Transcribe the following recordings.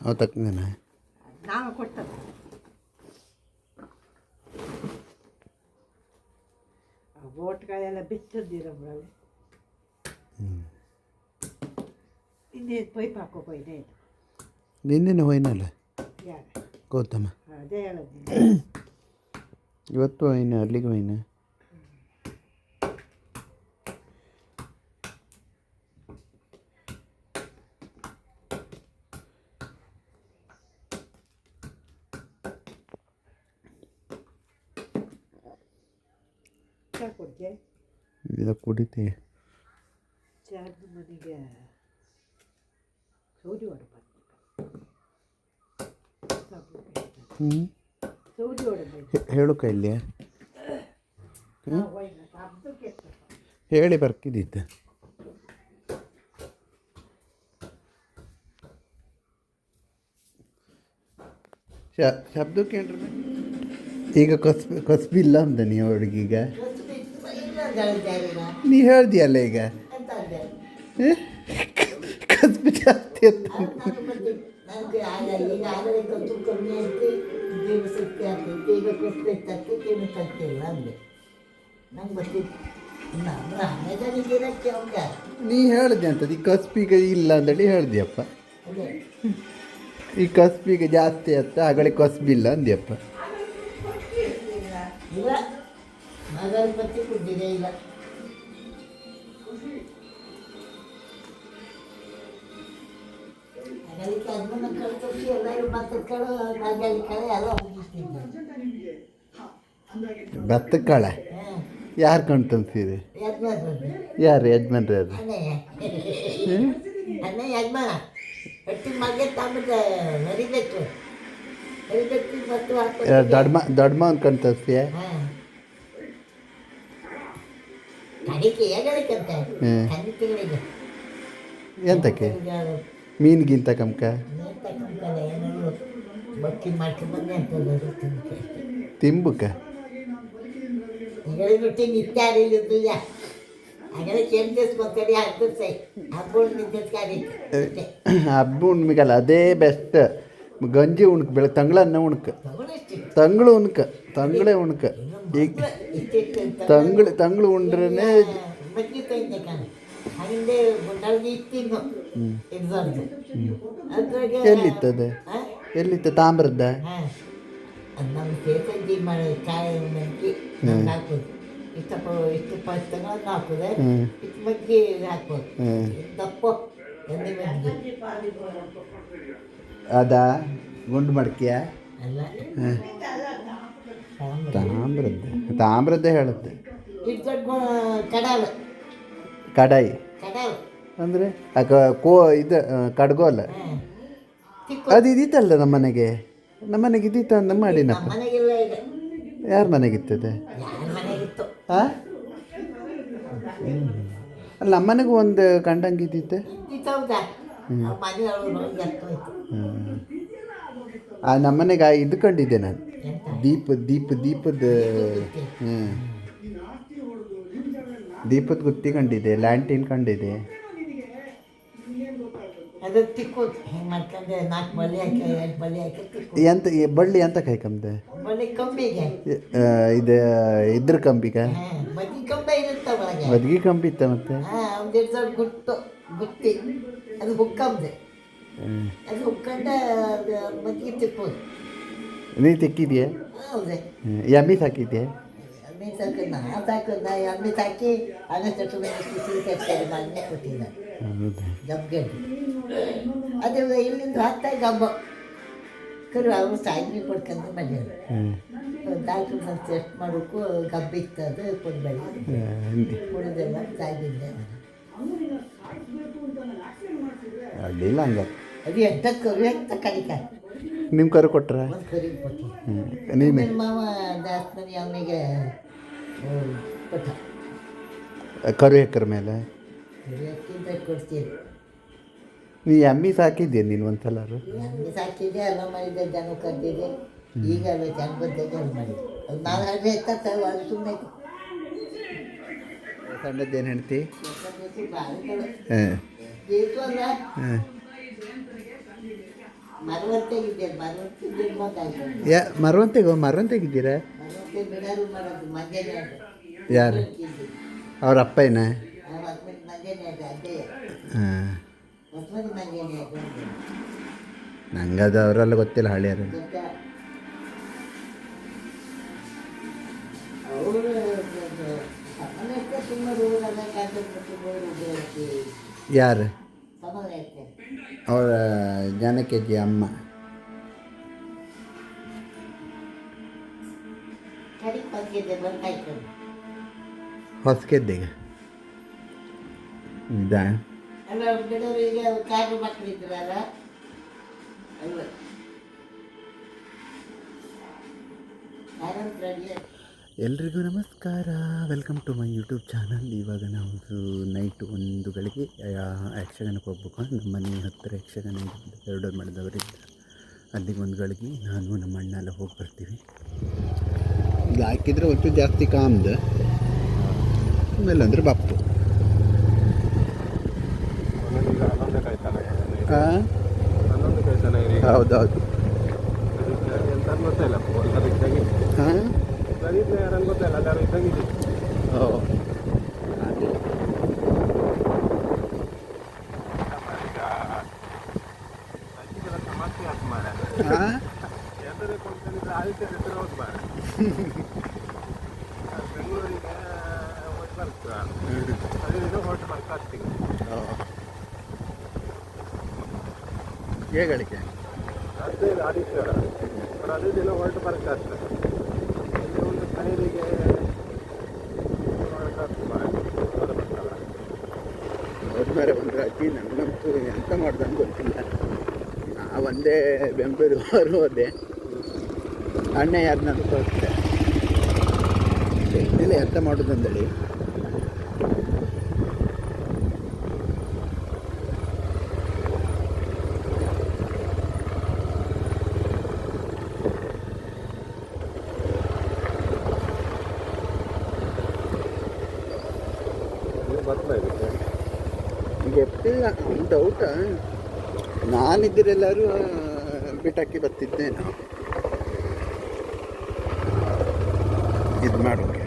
ಅವತ್ತಕ್ಕನ ನಾವು ಕೊಡ್ತೇವೆ ಓಟ್ಗಳೆಲ್ಲ ಬಿತ್ತದಿರೋಬ್ರಲ್ಲಿ ಇನ್ನೇನು ಪೈಪ್ ಹಾಕೋ ಪೈನೆ ನಿನ್ನೆ ಹೋಯ್ನಲ್ಲ ಯಾರು ಗೌತಮ ಅದೇ ಹೇಳೋದು ಇವತ್ತು ಹೋಯ್ನ ಅಲ್ಲಿಗೆ ಹೋಯ್ನ ಚಾ ಕೊಡ್ತೆ ಇದು ಕುಡಿತೆ ಚಾರ್ಜ್ ಮನೆಗೆ ಸೌದಿ ಹೊಡೆ ಹ್ಞೂ ಸೌದಿ ಹೊಡೆದು ಹೇಳು ಕೈಲಿ ಹೇಳಿ ಬರ್ಕಿದ್ದಿತ್ತು ಶಬ್ದಕ್ಕೆ ಏನ್ರಿ ಈಗ ಕಸ್ಬಿ ಇಲ್ಲ ಅಂದ ನೀ ಹುಡುಗೀಗ ನೀ ಹೇಳ್ದಿಯಲ್ಲ ಈಗ ಕಸ್ಬಿ ಜಾಸ್ತಿ ಅಂತ ನೀ ಹೇಳ್ದೆ ಅಂತದ ಈ ಕಸ್ಬಿಗೆ ಇಲ್ಲ ಅಂದೇಳಿ ಹೇಳ್ದಿಯಪ್ಪ ಈ ಕಸ್ಬಿಗೆ ಜಾಸ್ತಿ ಅತ್ತ ಆಗಲೇ ಕಸ್ಬಿ ಇಲ್ಲ ಅಂದ್ಯಪ್ಪ ಇಲ್ಲ ಅಗರಬತ್ತಿ ಕುದ್ದಿದೆ ಇಲ್ಲ ಅದಕ್ಕೆ ಅದನ್ನ ಕಳ್ಸಿ ಎಲ್ಲರೂ ಭತ್ತದ ಕಾಳು ಕಳೆ ಎಲ್ಲ ಹೋಗಿಸ್ತಿದ್ದೆ ಭತ್ತದ ಕಾಳೆ ಯಾರು ಕಣ್ತಂತೀರಿ ಯಾರು ಯಜಮಾನ್ರಿ ಅದು ಅಣ್ಣ ಯಜಮಾನ ಒಟ್ಟಿನ ಮಗ ತಮ್ಮದು ನರಿಬೇಕು ನರಿಬೇಕು ಮತ್ತು ದೊಡ್ಡಮ್ಮ ಅನ್ಕೊಂತೀಯ ಅಡಿಕೆ ಹೇಳಬೇಕಂತ ತಿಂಗಳಿಗೆ ಎಂತಕ್ಕೆ ಮೀನಿಗಿಂತ ಕಮ್ಕ ಬಕ್ಕಿ ಮಾಡ್ಕೊಂಡ್ಬಂದೆ ಅಂತ ತಿಂಬುಕ ರೊಟ್ಟಿ ನಿತ್ಯ ಅರಿಲಿಲ್ಲ ಹಾಗಾದ್ರೆ ಕೆಂಪಿಸ್ಕೊತಾರೆ ಹಬ್ಬದ ಸೈ ಹಬ್ಬ ನಿಂತಿಸ್ಕಾರಿ ಹಬ್ಬ ಉಣ್ಮಿಗಲ್ಲ ಅದೇ ಬೆಸ್ಟ್ ಗಂಜಿ ಉಣ್ಕ ಬೆಳಗ್ಗೆ ತಂಗಳನ್ನ ಉಣ್ಕ ತಂಗಳು ಉಣ್ಕ ತಂಗಳೇ ಉಣ್ಕ ಈಗ ತಂಗಳು ಉಂಡ್ರೇ ಬಗ್ಗಿ ತಂದೆ ಕಾಣ ಹಂಗೆ ಗುಂಡಲ್ಗೆ ಇಟ್ಟಿದ್ದು ಇಡ್ಬಾರ್ದು ಅದ್ರಾಗೆ ಎಲ್ಲಿತ್ತದ ಎಲ್ಲಿತ್ತ ತಾಮ್ರದ ಅದು ನಮ್ಮ ಸೇತಂಜಿ ಮಾಡಿ ಕಾಯಿ ಮಂಕಿ ಹಾಕೋದು ಇಷ್ಟು ಪಸ್ತಗಳನ್ನು ಹಾಕೋದೆ ಇಷ್ಟು ಮಗ್ಗಿ ಹಾಕ್ಬೋದು ದಪ್ಪ ಎಣ್ಣೆ ಮಗ್ಗಿ ಅದಾ ಗುಂಡು ಮಡಕೆಯ ಅಲ್ಲ ತಾಮ್ರದ್ದೇ ಹೇಳುತ್ತೆ ಇಟ್ಟು ಕಡಾಲು ಕಡಾಯಿ ಕಡಾಲು ಅಂದರೆ ಇದು ಕಡ್ಗೋಲ್ಲ ಅದು ಇದಿತ್ತಲ್ಲ ನಮ್ಮನೆಗೆ ಇದ್ದಿತ್ತು ಅಂತ ಮಾಡಿನಪ್ಪ ಮನೆಗಿಲ್ಲ ಈಗ ಯಾರ ಮನೆಗಿತ್ತದೆ ಯಾರ ಮನೆಗಿತ್ತು ಹಾಂ ಅಲ್ಲ ನಮ್ಮನೆಗೂ ಒಂದು ಕಂಡಂಗೆ ಇದ್ದಿತ್ತೆ ಇತ್ತು ಹೌದಾ ಮನೆಯೊಳಗೆ ಎತ್ತೋಯ್ತು ನಮ್ಮನೆಗೆ ಇದು ಕಂಡಿದ್ದೆ ನಾನು ದೀಪದ ದೀಪದ ಗುತ್ತಿ ಕಂಡಿದೆ ಲ್ಯಾಂಟಿನ್ ಕಂಡಿದೆ ಅದು ತಿಕ್ಕೋದು ಹಿಂಗೆ ಮಾಡ್ಕೊಂಡೆ 4 ಬಳ್ಳಿ ಹಾಕಿ 2 ಬಳ್ಳಿ ಹಾಕಿ ತಿಕ್ಕೋದು ಎಂತ ಬಳ್ಳಿ ಅಂತ ಕಾಯ್ಕಂದೆ ಬಳ್ಳಿ ಕಂಬಿಗೆ ಇದು ಇದ್ರ ಕಂಬಿಗ ಮದ್ಗಿ ಕಂಬ ಇರುತ್ತೆ ಒಳಗೆ ಮದ್ಗಿ ಕಂಬಿ ಇತ್ತ ಮತ್ತೆ ಒಂದು 2 ಸಾವಿರ ಗುತ್ತಿ ಅದು ಹುಕ್ಕಂದೆ ಅದು ಹುಕ್ಕಂಡೆ ಮದ್ಗಿ ತಿಕ್ಕೋದು ನೀ ತೆಕ್ಕಿದ್ಯಾ ಹೌದೇ ಎಮ್ಮಿ ಸಾಕಿದ್ಯಾ ಎಮ್ಮೆ ಸಾಕೋದು ಎಮ್ಮೆ ಸಾಕಿ ಅದೇ ತಟ್ಟು ಬಿಸಿ ಕಟ್ಟಿ ಮಾಡಿ ಕೊಟ್ಟಿದ್ದ ಗಬ್ಗೆಡ್ಡು ಅದು ಇಲ್ಲಿಂದ ಹತ್ತ ಗಬ್ಬ ಕರು ಅವರು ಸಾಯಿಗೆ ಕೊಡ್ಕೊಂಡು ಬಂದಿರು ಡಾಕ್ಟ್ರ್ ನಾನು ಟೆಸ್ಟ್ ಮಾಡೋಕ್ಕೂ ಗಬ್ಬಿತ್ತು ಅದು ಕೊಡಬೇಡಿ ಕುಡಿದೆಲ್ಲ ಸಾಯ್ಬಿದ್ದೆ ಅಡ್ಡಿಲ್ಲ ಹಂಗ ಅದು ಎಂತ ಕರು ಎಂತ ಕಡಿಕ ನಿಮ್ಮ ಕರು ಕೊಟ್ರ ಒಂದು ಕರಿ ಕೊಟ್ಟು ನೀನು ಮಾವ ದಾಸ್ಮನಿ ಅವನಿಗೆ ಕೊಟ್ಟ ಕರು ಎಕ್ಕರ ಮೇಲೆ ಕರಿಯಕ್ಕಿಂತ ಕೊಡ್ತೀರಿ ನೀ ಎಮ್ಮಿ ಸಾಕಿದ್ದೆ ನೀನು ಒಂದ್ಸಲ ಎಮ್ಮೆ ಸಾಕಿದೆ ಎಲ್ಲ ಮಾಡಿದ್ದೆ ಜನ ಕದ್ದಿದೆ ಈಗ ಅಲ್ಲ ಜನ ಬಂದಿದ್ದೆ ಅದು ಮಾಡಿದೆ ಅದು 4 ಗಂಟೆ ಎತ್ತ ಅದು ಸುಮ್ಮನೆ ಸಣ್ಣದ್ದೇನು ಹೆಣ್ತಿ ಬೇಕು ಅಲ್ಲ ಮರವಂತೆಗಿದ್ದೇನೆ ಮರವಂತಿದ್ದ ಮಗ ಮರವಂತೆಗಿದ್ದೀರಾ? ಮರವಂತೆ ಬಿಡಾರು ಮಾಡೋದು ಮಂಜನೆ ಅದು ಯಾರು? ಅವ್ರ ಅಪ್ಪಯ್ಯನ? ಹೊಸಮನಿ ಮಂಜನೆ ಅದು ಅದೇ ಹಾಂ, ಹೊಸಮನಿ ಮಂಜನೆ ಅದು ನಂಗೆ ಅದು ಅವರೆಲ್ಲ ಗೊತ್ತಿಲ್ಲ ಹಳ್ಳಿಯರು. ಗೊತ್ತಾ ಅವರು ಸಮನಕ್ಕೆ ಸುಮ್ಮನೆ ಊರಾಗ ಕಾಂಟ್ಬಿಟ್ಟು ಯಾರು? ಸಮನಕ್ಕೆ ಅವರ ಜಾನಕಿ ಅಮ್ಮ. ಕಡಿ ಪಂಕಿದ್ದೆ ಬರ್ತಾಯ್ತು ಹೊಸಗೆದ್ದೆಗ ಇದಾ? ಅಲ್ಲ ಬಿಡೋರಿಗೆ ಕಾರು ಮಕ್ಕಳು ಇದ್ರಲ್ಲ ಅಲ್ಲ ಕಾರಂತ ರೆಡಿ ಎಲ್ರಿಗೂ ನಮಸ್ಕಾರ, welcome to my YouTube channel. ಇವಾಗ ನಾವು ನೈಟ್ 1 ಗಳಿಗೆ ಯಕ್ಷಗಾನಕ್ಕೆ ಹೋಗ್ಬೇಕು. ನಮ್ಮ ಮನೆ ಹತ್ತಿರ ಯಕ್ಷಗಾನ ಆರ್ಡರ್ ಮಾಡಿದವರಿದ್ದ ಅಲ್ಲಿಗೆ 1 ಗಳಿಗೆ ನಾನು ನಮ್ಮ ಅಣ್ಣ ಎಲ್ಲ ಹೋಗಿ ಬರ್ತೀವಿ. ಇದು ಹಾಕಿದರೆ ಒಂಚೂರು ಜಾಸ್ತಿ ಕಾಮ್ದು, ಆಮೇಲೆ ಅಂದರೆ ಬಪ್ಪು. ಹೌದೌದು. ಹಾಂ, ಹೇಗಳಿಗೆ ಆದಿತ್ಯವಾರ ಅದೇ ದಿನ ಹೊರಟು ಬರಕ್ಕಾಗ್ತದೆ. ಒಂದು ಖರೀದಿಗೆ ಅವ್ರ ಒಂದು ಅಜ್ಜಿ ನನ್ನಂತೂ ಎಂತ ಮಾಡ್ದಂಗೆ ಗೊತ್ತಿಲ್ಲ. ಒಂದೇ ಬೆಂಗಳೂರು ಹೋದೆ, ಅಣ್ಣ ಯಾರನ್ನ ತೋರಿಸ್ದೆ ಇಲ್ಲ ಎಂತ ಮಾಡೋದಂದೇಳಿ. ಗೊತ್ತಿಲ್ಲ, ಡೌಟ. ನಾನಿದ್ದರೆಲ್ಲರೂ ಬಿಟ್ಟಾಕಿ ಬರ್ತಿದ್ದೇನೆ ಇದು ಮಾಡೋಕ್ಕೆ.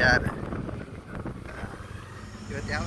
ಯಾರು ಇವತ್ತು ಯಾವ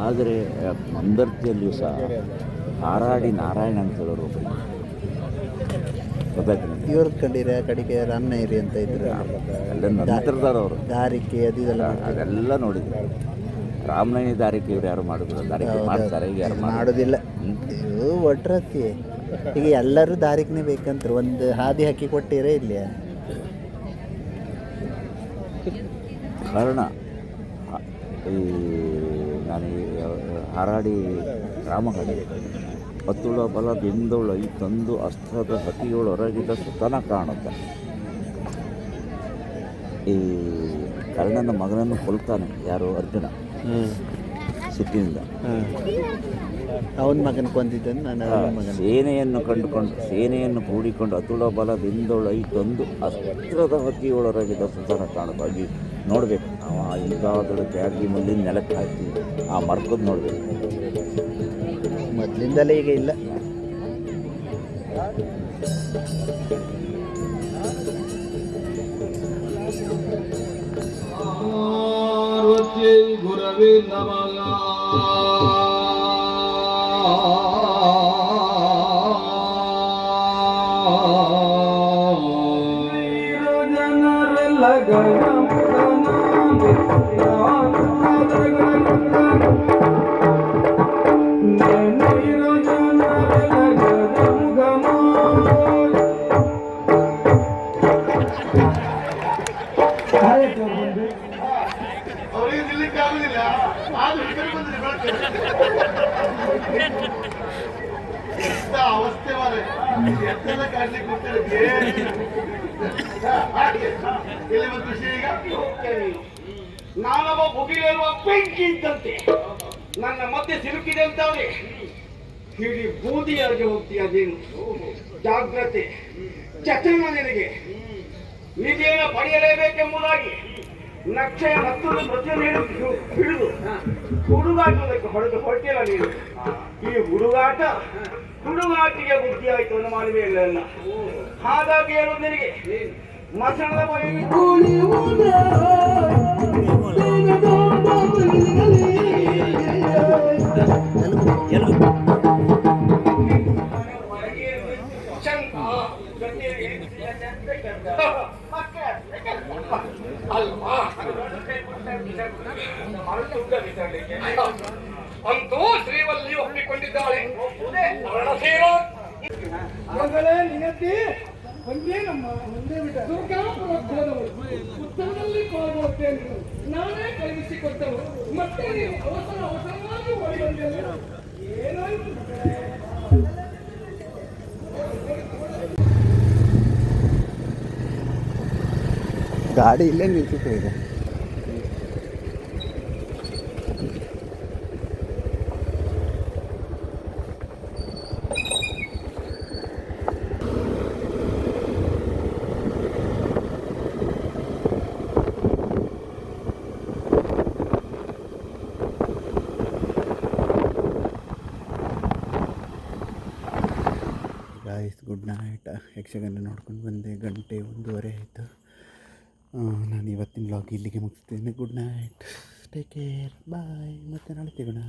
ಆದರೆ ಮಂದರ್ತಿಯಲ್ಲಿಯೂ ಸಹ ಹಾರಾಡಿ ನಾರಾಯಣ ಅಂತ ಹೇಳೋರು ಗೊತ್ತಾಯ್ತು. ಇವ್ರದ್ದು ಕಂಡಿರ ಕಡೆಗೆ ರಾಮನೈರಿ ಅಂತ ಇದ್ರು, ಎಲ್ಲ ನಂತರದವರು ದಾರಿಕೆ ಅದು ಇದೆಲ್ಲ ಅದೆಲ್ಲ ನೋಡಿದ್ರು. ರಾಮನೈನಿ ದಾರಿಕೆ ಇವ್ರು ಯಾರು ಮಾಡಿದ್ರು? ದಾರಿಕೆ ಮಾಡ್ತಾರೆ, ಈಗ ಯಾರು ಮಾಡೋದಿಲ್ಲ. ಇವು ಒಟ್ರತಿ ಈಗ ಎಲ್ಲರೂ ದಾರಿಕನೇ ಬೇಕಂತಾರೆ. ಒಂದು ಹಾದಿ ಹಾಕಿ ಕೊಟ್ಟಿರೇ ಇಲ್ಲಿ ಕಾರಣ. ಈ ನಾನು ಹಾರಾಡಿ ರಾಮಗಡೆ ಹತ್ತುಳ ಬಲದಿಂದೊಳ ಈ ತಂದು ಅಸ್ತ್ರದ ಸತಿಯೊಳೊರಗಿದ ಸುತನ ಕಾಣುತ್ತೆ. ಈ ಕರ್ಣನ ಮಗನನ್ನು ಕೊಲ್ತಾನೆ ಯಾರು? ಅರ್ಜುನ ಸಿಟ್ಟಿನಿಂದ. ಅವನ ಮಗನ ಕೊಂದಿದ್ದನ್ನು ನಾನು ಸೇನೆಯನ್ನು ಕೂಡಿಕೊಂಡು ಅತುಳ ಬಲದಿಂದೊಳ ಈ ತಂದು ಅಸ್ತ್ರದ ಹೊತ್ತಿಯೊಳೊರಗಿದ ಸುತನ ಕಾಣುತ್ತೆ. ಅಲ್ಲಿ ನೋಡಬೇಕು, ಅವ ಇಂಥಾದಳು ತ್ಯಾಗಿ ಮಲ್ಲಿನ ನೆಲಕ್ಕೆ ಹಾಕಿ ಆ ಮರ್ಕದ್ ನೋಡಬೇಕು. ಮೊದಲಿಂದಲೇ ಈಗ ಇಲ್ಲ. ಪಾರ್ವತಿ ಗುರವೇ ನಮಃ. ಜನರೆಲ್ಲ ಅವರಿಗೆ ನಿಲ್ಲಿಕ್ಕೆ ಆಗುದಿಲ್ಲ, ಆದ್ರೂ ಈ ಕಡೆ ಬಂದ್ರೆ ಎಂತ ಅವಸ್ಥೆ ಮಾರೆ, ಎಂತೆಲ್ಲ ಕಾಡ್ಲಿಕ್ಕೆ ಹೋಗ್ತಾರೆ. ಎಲ್ಲಿ ಬಂತು ವಿಷಯ ಈಗ? ನಾನೊಬ್ಬ ಬುಗಿಲಿರುವ ಬೆಂಕಿ ಇದ್ದಂತೆ ನನ್ನ ಮಧ್ಯೆ ಸಿಲುಕಿದೆ ಅಂತವ್ರೆ ಹಿಡಿ ಬೂದಿಯಾಗಿ ಹೋಗ್ತೀಯ ನೀನು. ಜಾಗ್ರತೆ ಚಟನ ನಿನಗೆ. ನಿಧಿಯನ್ನು ಪಡೆಯಲೇಬೇಕೆಂಬುದಾಗಿ ನಕ್ಷೆಯ ಮತ್ತೊಂದು ಪ್ರತಿಯೊಂದು ಹಿಡಿದು ಹುಡುಗಾಟದಕ್ಕೆ ಹೊಡೆದು ಹೊರಟಿಲ್ಲ ನೀನು. ಈ ಹುಡುಗಾಟಿಗೆ ಬುದ್ಧಿ ಆಯ್ತು ಅನ್ನೋ ಮಾಡುವೆ ಇಲ್ಲ. ಹಾಗಾಗಿ ಹೇಳುವುದು ನಿನಗೆ, ಮಸಣದ ಬಳಿ ಅಂತೂ ಶ್ರೀವಲ್ಲಿ ಒಪ್ಪಿಕೊಂಡಿದ್ದಾಳೆ. ಮಗಳೇ ನಿನದ್ದಿ ಒಂದೇ ನಮ್ಮ ಒಂದೇ ಬಿಟ್ಟ ದುರ್ಗಾಪುರಕ್ಕೆ ಹೋದವರು ಉತ್ತರದಲ್ಲಿ ಹೋಗುತ್ತೇನೆ ನಾನೇ ಕಳುಹಿಸಿಕೊಟ್ಟವರು. ಮತ್ತೆ ನೀವು ಅವಸರವಾಗಿ ಓಡಿ ಬಂದಿಲ್ಲ. ಏನಾಯ್ತು? ಗಾಡಿ ಇಲ್ಲೇ ನಿಲ್ಸುತ್ತೆ ಇದೆ. Guys good night. ಯಕ್ಷಗಾನ ನೋಡ್ಕೊಂಡು ಬಂದೆ, 1:30 ಆಯಿತು. ನಾನು ಇವತ್ತಿನ ವ್ಲಾಗ್ ಇಲ್ಲಿಗೆ ಮುಗಿಸ್ತೇನೆ. ಗುಡ್ ನೈಟ್, ಟೇಕ್ ಕೇರ್, ಬಾಯ್. ಮತ್ತೆ ನಾಳೆ ಸಿಗೋಣ.